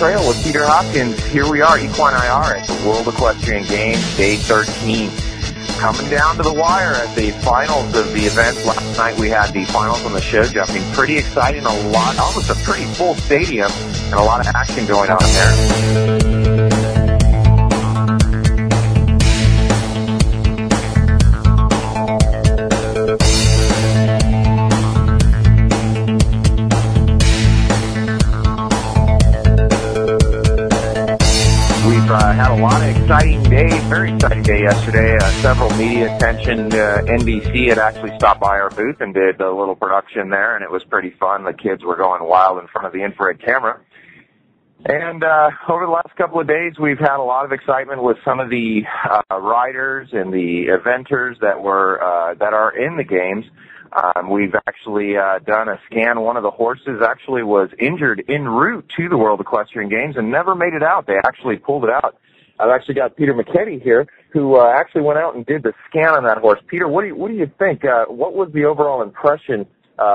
trail with Peter+Hopkins. Here we are, EquineIR at the World Equestrian Games, day 13. Coming down to the wire at the finals of the event. Last night we had the finals on the show jumping. Pretty exciting, almost a pretty full stadium, and a lot of action going on there. Had a lot of exciting days, very exciting day yesterday. Several media attention. NBC had actually stopped by our booth and did a little production there, and it was pretty fun. The kids were going wild in front of the infrared camera. And over the last couple of days, we've had a lot of excitement with some of the riders and the eventers that are in the games. We've actually done a scan. One of the horses actually was injured en route to the World Equestrian Games and never made it out. They actually pulled it out. I've actually got Peter McKetty here, who actually went out and did the scan on that horse. Peter, what do you think? What was the overall impression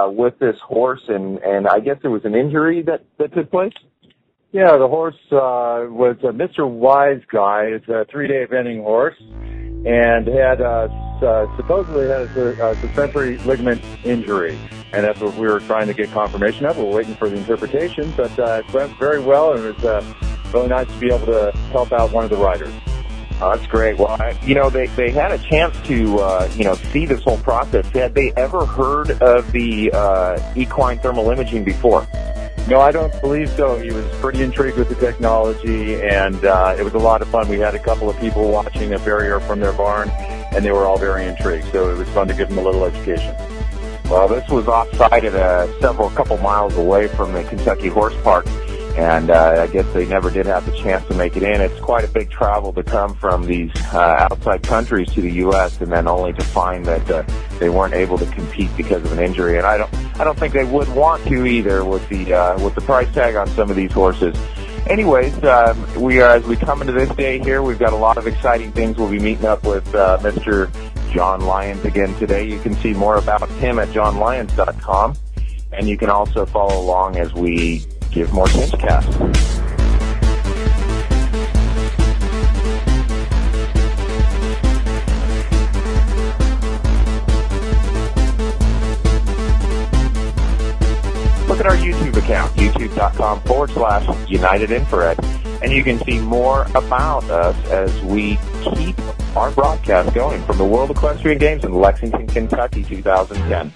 with this horse? And I guess it was an injury that took place? Yeah, the horse was a Mr. Wise guy. It's a 3-day eventing horse, and had supposedly had a suspensory ligament injury, and that's what we were trying to get confirmation of. We're waiting for the interpretation, but it went very well, and it was really nice to be able to help out one of the riders. Oh, that's great. Well, they had a chance to, see this whole process. Had they ever heard of the equine thermal imaging before? No, I don't believe so. He was pretty intrigued with the technology, and it was a lot of fun. We had a couple of people watching a farrier from their barn, and they were all very intrigued, so it was fun to give them a little education. Well, this was off-site at a couple miles away from the Kentucky Horse Park, and I guess they never did have the chance to make it in. It's quite a big travel to come from these outside countries to the U.S. and then only to find that they weren't able to compete because of an injury. And I don't think they would want to either with the price tag on some of these horses. Anyways, as we come into this day here, we've got a lot of exciting things. We'll be meeting up with Mr. John Lyons again today. You can see more about him at johnlyons.com, and you can also follow along as we give more Cinchcasts. Look at our YouTube account, youtube.com/United Infrared, and you can see more about us as we keep our broadcast going from the World Equestrian Games in Lexington, Kentucky, 2010.